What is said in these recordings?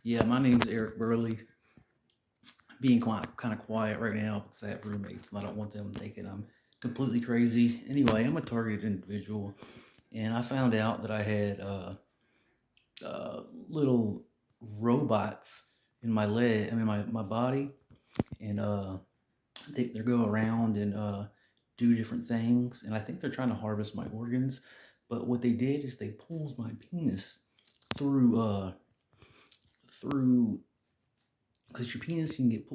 Yeah, my name's Eric Burley. Being kind of quiet right now because I have roommates and I don't want them thinking I'm completely crazy. Anyway, I'm a targeted individual, and I found out that I had uh, little robots in my leg, I mean my body, and they go around and do different things, and I think they're trying to harvest my organs. But what they did is they pulled my penis through through because your penis can get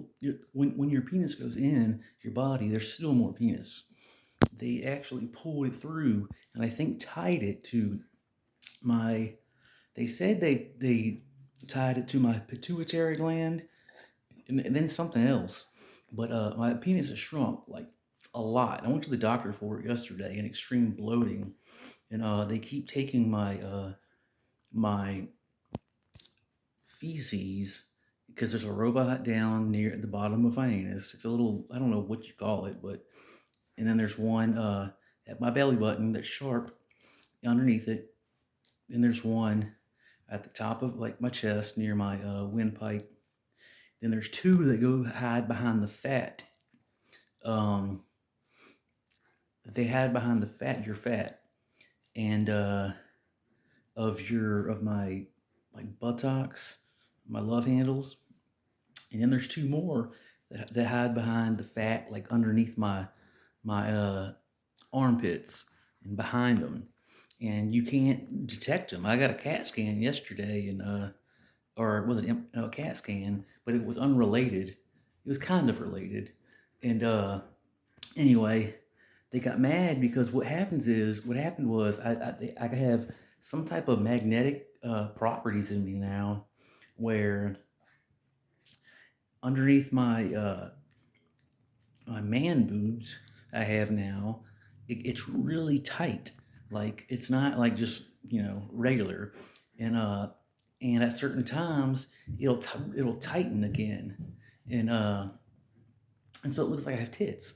when your penis goes in your body, there's still more penis. They actually pulled it through, and I think tied it to my. They said they tied it to my pituitary gland, and then something else. But my penis has shrunk like a lot. I went to the doctor for it yesterday, and extreme bloating, and they keep taking my feces because there's a robot down near the bottom of my anus. It's a little, I don't know what you call it, but, and then there's one at my belly button that's sharp underneath it. And there's one at the top of like my chest near my windpipe. Then there's two that go hide behind the fat. Um, they hide behind the fat, your fat, and of my buttocks, my love handles. And then there's two more that hide behind the fat, like underneath my armpits and behind them, and you can't detect them. I got a CAT scan yesterday, and or was it no, a CAT scan, but it was unrelated. It was kind of related, and anyway, they got mad because what happened was I have some type of magnetic properties in me now, where underneath my man boobs I have now, it's really tight. Like it's not like just regular, and and at certain times it'll tighten again, and and so it looks like I have tits.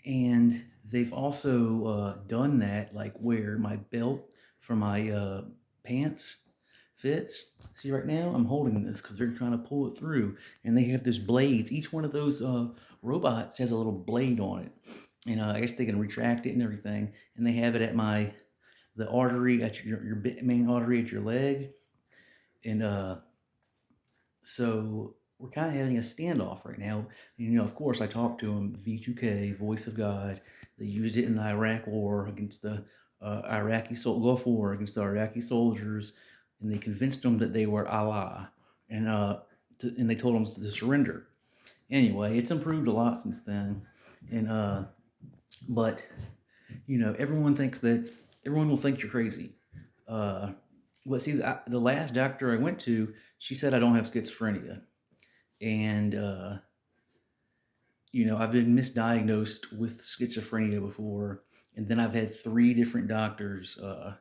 And they've also done that like where my belt for my pants fits. See, right now I'm holding this because they're trying to pull it through, and they have this blades. Each one of those robots has a little blade on it, and I guess they can retract it and everything. And they have it at the artery at your main artery at your leg, and so we're kind of having a standoff right now. Of course, I talked to him, V2K, Voice of God. They used it in the Iraq War against the Gulf War against the Iraqi soldiers, and they convinced them that they were Allah, and and they told them to surrender. Anyway, it's improved a lot since then, and but everyone will think you're crazy. Uh, but see, the last doctor I went to, she said I don't have schizophrenia, and I've been misdiagnosed with schizophrenia before, and then I've had three different doctors uh,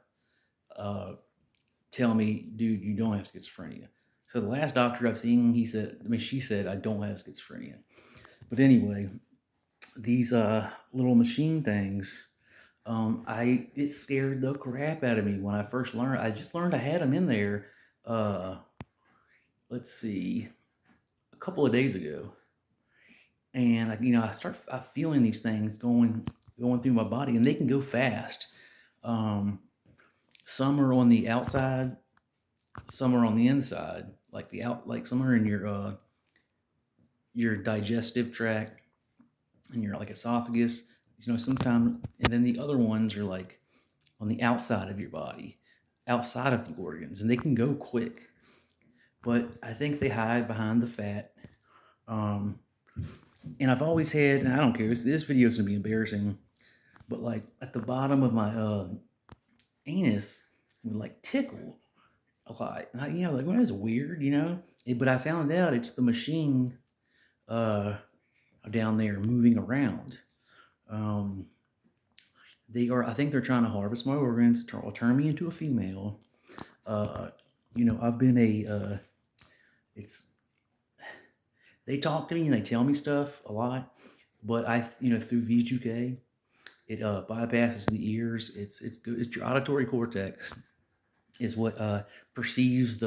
tell me, dude, you don't have schizophrenia. So the last doctor I've seen, she said I don't have schizophrenia. But anyway, these little machine things, it scared the crap out of me when I first learned. I just learned I had them in there. Uh, let's see, a couple of days ago, and I start feeling these things going through my body, and they can go fast. Um, some are on the outside, some are on the inside, like some are in your digestive tract and your like esophagus. Sometimes, and then the other ones are like on the outside of your body, outside of the organs, and they can go quick. But I think they hide behind the fat. Um, and I've always had, and I don't care. This video is gonna be embarrassing, but like at the bottom of my anus would like tickle a lot. And like, well, that's weird. But I found out it's the machine uh, down there moving around. Um, I think they're trying to harvest my organs, turn me into a female. Uh, I've been it's, they talk to me and they tell me stuff a lot, but through V2K, it bypasses the ears. It's your auditory cortex is what perceives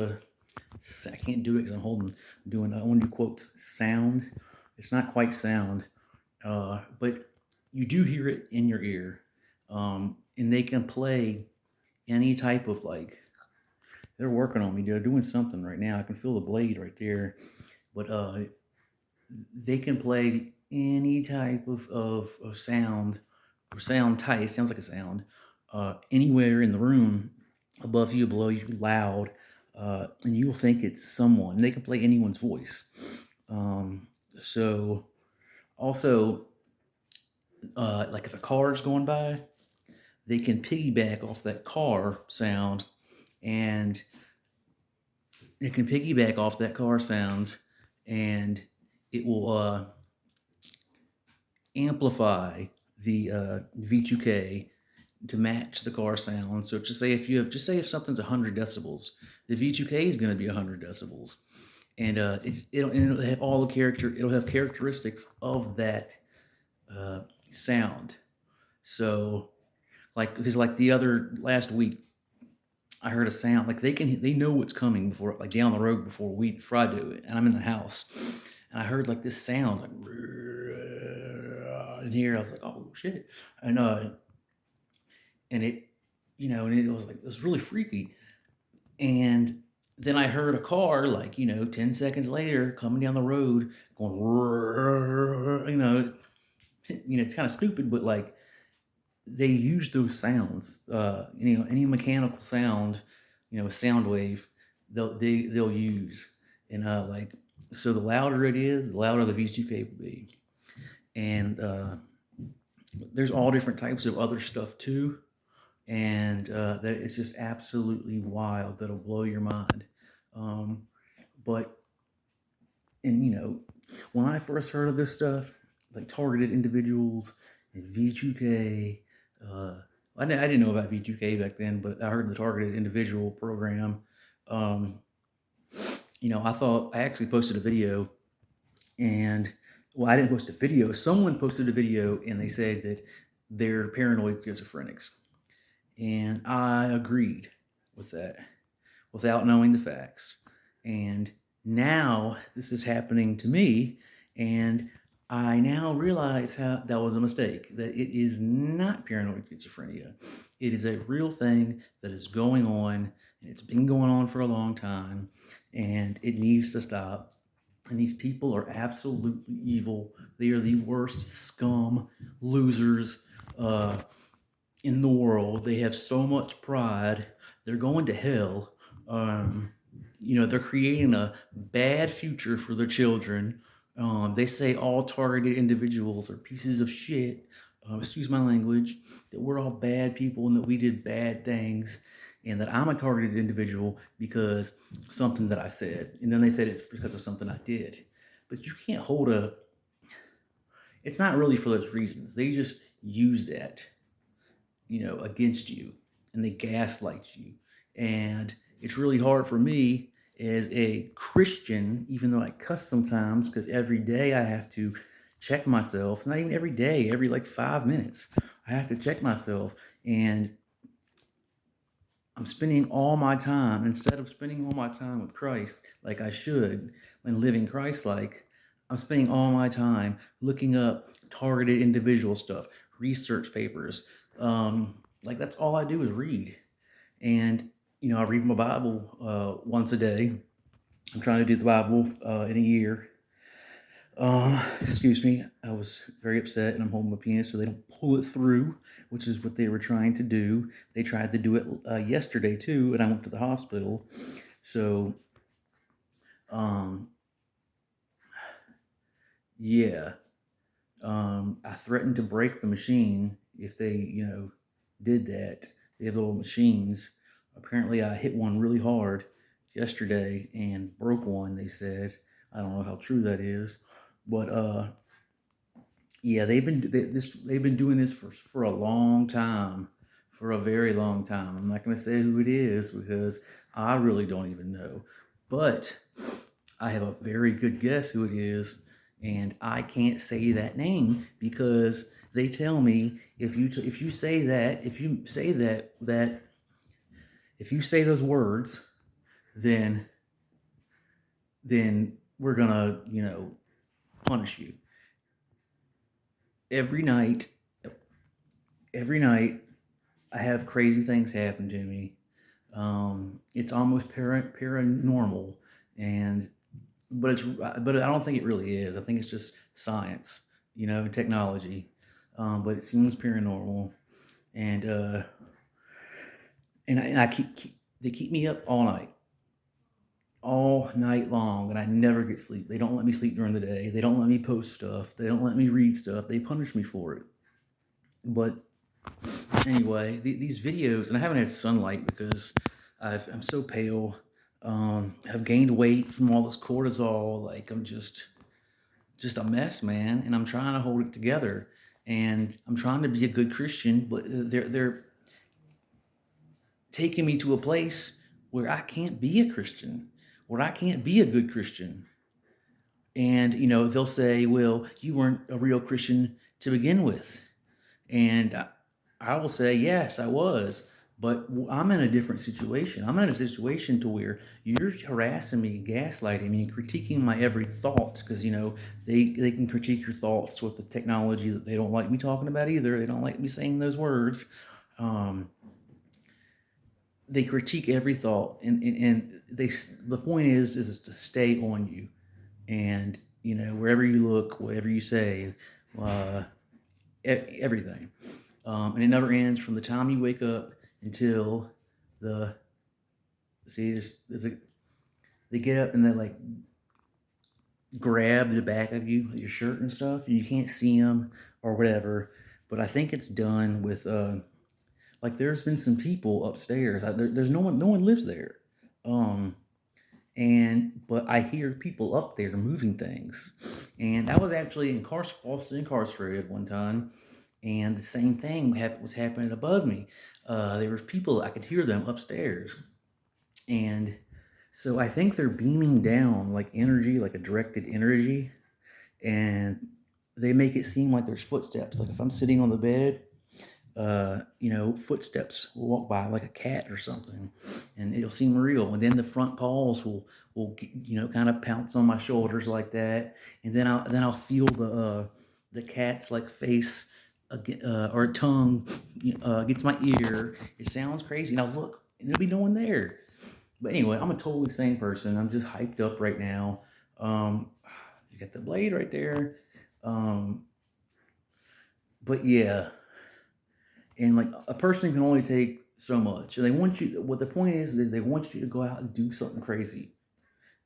I can't do it because I want to do quotes, sound. It's not quite sound, but you do hear it in your ear. And they can play any type of like, they're working on me. They're doing something right now. I can feel the blade right there. But they can play any type of sound or sound type. It sounds like a sound anywhere in the room, above you, below you, loud, and you'll think it's someone. They can play anyone's voice. Um, so also, like if a car is going by, they can piggyback off that car sound, and it can piggyback off that car sound, and it will amplify the V2K to match the car sound. So just say if something's 100 decibels, the V2K is going to be 100 decibels, and it'll have all the character. It'll have characteristics of that uh, sound. So like because like the other last week, I heard a sound like they know what's coming before like down the road before I do it, and I'm in the house, and I heard like this sound like in here. I was like, oh shit, and and it and it was like it was really freaky. And then I heard a car like 10 seconds later coming down the road going it's kind of stupid, but like they use those sounds. Any mechanical sound, a sound wave, they'll use, and like so the louder it is, the louder the V2K will be, and there's all different types of other stuff too, and that it's just absolutely wild. That'll blow your mind. Um, but and when I first heard of this stuff, like targeted individuals and V2K, uh, I didn't know about V2K back then, but I heard the targeted individual program. Um, I thought I actually posted a video, and well, I didn't post a video. Someone posted a video, and they said that they're paranoid schizophrenics, and I agreed with that without knowing the facts. And now this is happening to me, and I now realize how that was a mistake, that it is not paranoid schizophrenia. It is a real thing that is going on, and it's been going on for a long time, and it needs to stop. And these people are absolutely evil. They are the worst scum, losers in the world. They have so much pride. They're going to hell. Um, they're creating a bad future for their children. They say all targeted individuals are pieces of shit. Excuse my language. That we're all bad people and that we did bad things, and that I'm a targeted individual because something that I said. And then they said it's because of something I did. But you can't hold a. It's not really for those reasons. They just use that against you, and they gaslight you. And it's really hard for me as a Christian, even though I cuss sometimes, because every day I have to check myself. Not even every day, every like 5 minutes, I have to check myself. And I'm spending all my time, instead of spending all my time with Christ like I should and living Christ like, I'm spending all my time looking up targeted individual stuff, research papers. Like that's all I do is read. And, I read my Bible once a day. I'm trying to do the Bible in a year. Excuse me, I was very upset, and I'm holding my penis so they don't pull it through, which is what they were trying to do. They tried to do it yesterday too, and I went to the hospital. So, um, yeah, I threatened to break the machine if they, did that. They have little machines. Apparently, I hit one really hard yesterday and broke one. They said, I don't know how true that is, but yeah, they've been doing this for a long time, for a very long time. I'm not going to say who it is because I really don't even know, but I have a very good guess who it is, and I can't say that name because they tell me if you say that if you say those words, then then we're gonna, punish you every night. Every night, I have crazy things happen to me. It's almost paranormal, and but I don't think it really is. I think it's just science, technology. But it seems paranormal, and I they keep me up all night long, and I never get sleep. They don't let me sleep during the day. They don't let me post stuff. They don't let me read stuff. They punish me for it. But anyway, these videos, and I haven't had sunlight because I'm so pale. I've gained weight from all this cortisol. Like I'm just a mess, man. And I'm trying to hold it together. And I'm trying to be a good Christian, but they're taking me to a place where I can't be a Christian, where I can't be a good Christian. And they'll say, "Well, you weren't a real Christian to begin with," and I will say, "Yes, I was." But I'm in a different situation. I'm in a situation to where you're harassing me, gaslighting me, critiquing my every thought because they can critique your thoughts with the technology that they don't like me talking about either. They don't like me saying those words. Um, they critique every thought, and the point is to stay on you, and wherever you look, whatever you say, uh, everything, and it never ends from the time you wake up until the see there's a they get up and they like grab the back of your shirt and stuff, and you can't see them or whatever. But I think it's done with like there's been some people upstairs. There's no one lives there. Um, but I hear people up there moving things, and I was actually falsely incarcerated one time, and the same thing was happening above me. There was people, I could hear them upstairs, and so I think they're beaming down like energy, like a directed energy, and they make it seem like there's footsteps. Like if I'm sitting on the bed, footsteps will walk by like a cat or something, and it'll seem real. And then the front paws will kind of pounce on my shoulders like that, and then I'll feel the cat's like face or tongue gets my ear. It sounds crazy. Now look, and there'll be no one there. But anyway, I'm a totally sane person. I'm just hyped up right now. Um, you got the blade right there. Um, but yeah, and like a person can only take so much, and they want you. What the point is they want you to go out and do something crazy.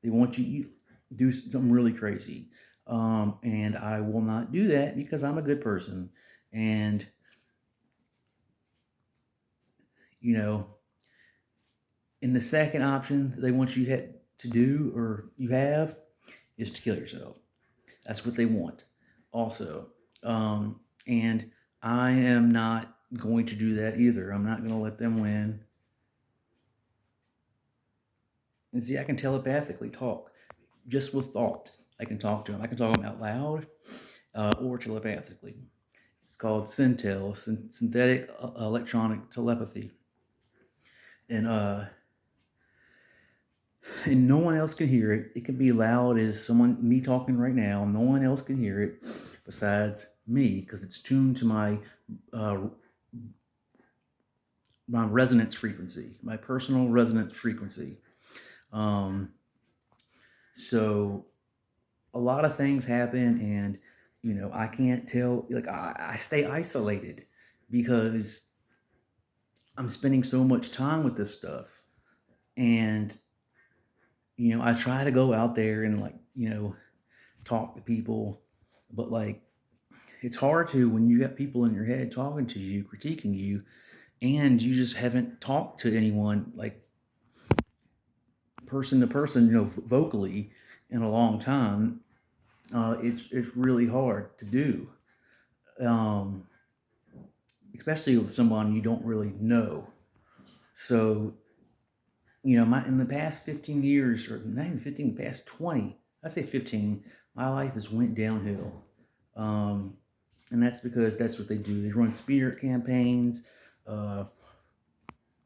They want you to do something really crazy, and I will not do that because I'm a good person. And you know, in the second option they want you to do or you have is to kill yourself. That's what they want, also. And I am not going to do that either. I'm not going to let them win. And see, I can telepathically talk just with thought. I can talk to them. I can talk to them out loud or telepathically. It's called Syntel, synthetic electronic telepathy, and and no one else can hear it. It can be loud as me talking right now. No one else can hear it besides me because it's tuned to uh, my resonance frequency, my personal resonance frequency. Um, so a lot of things happen, and I can't tell. Like I stay isolated because I'm spending so much time with this stuff, and I try to go out there and like talk to people, but like it's hard to when you got people in your head talking to you, critiquing you, and you just haven't talked to anyone like person to person, vocally in a long time. It's really hard to do, um, especially with someone you don't really know. So my in the past 15 years, or not even 15, the past 20, I say 15, my life has went downhill. Um, and that's because that's what they do. They run spirit campaigns. Uh,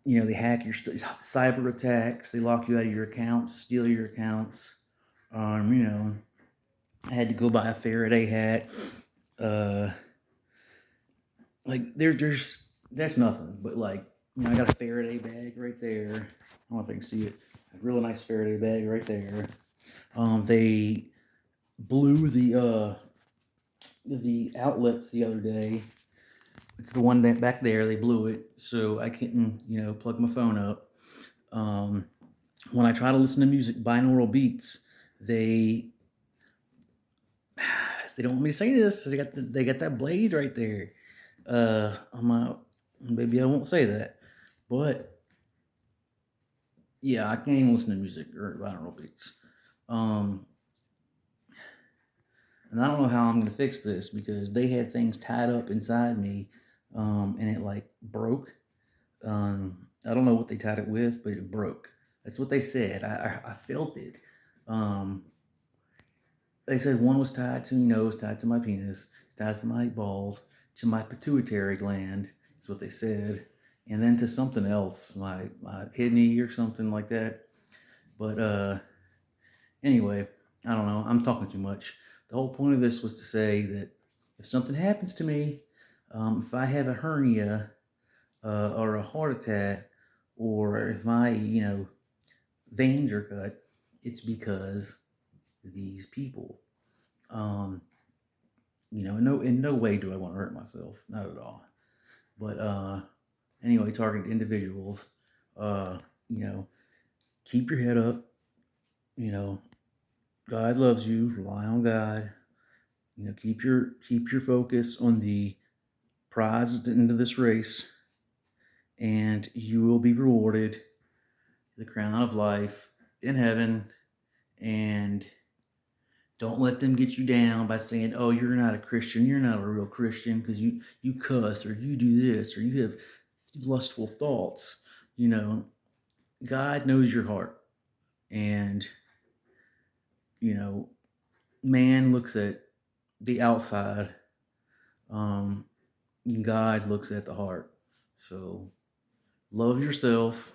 they hack your cyber attacks. They lock you out of your accounts, steal your accounts. You know, I had to go buy a Faraday hat. Uh, like there's that's nothing, but like I got a Faraday bag right there. I don't know if I can see it. A real nice Faraday bag right there. They blew the outlets the other day. It's the one that back there. They blew it, so I couldn't plug my phone up. Um, when I try to listen to music, binaural beats, they they don't want me to say this. They got that blade right there. I'm out. Maybe I won't say that, but yeah, I can't even listen to music or binaural beats. Um, and I don't know how I'm gonna fix this because they had things tied up inside me, and it like broke. I don't know what they tied it with, but it broke. That's what they said. I felt it. Um, they said one was tied to was tied to my penis, it's tied to my balls, to my pituitary gland. Is what they said, and then to something else, my kidney or something like that. But anyway, I don't know. I'm talking too much. The whole point of this was to say that if something happens to me, if I have a hernia or a heart attack, or if my veins are cut, it's because these people. Um, in no way do I want to hurt myself, not at all. But anyway, targeted individuals, uh, you know, keep your head up. You know, God loves you. Rely on God. Keep your focus on the prize at the end of this race, and you will be rewarded the crown of life in heaven. And don't let them get you down by saying, "Oh, you're not a Christian. You're not a real Christian because you cuss or you do this or you have lustful thoughts." You know, God knows your heart, and you know, man looks at the outside. Um, God looks at the heart. So love yourself.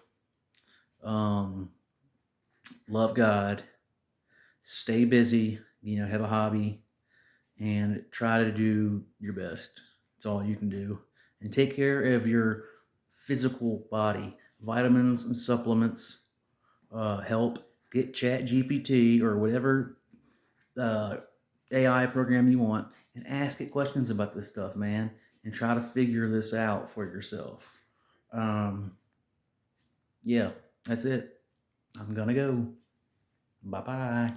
Um, love God. Stay busy. Have a hobby and try to do your best. It's all you can do. And take care of your physical body. Vitamins and supplements help. Get Chat GPT or whatever uh, AI program you want and ask it questions about this stuff, man, and try to figure this out for yourself. Um, yeah, that's it. I'm gonna go. Bye bye.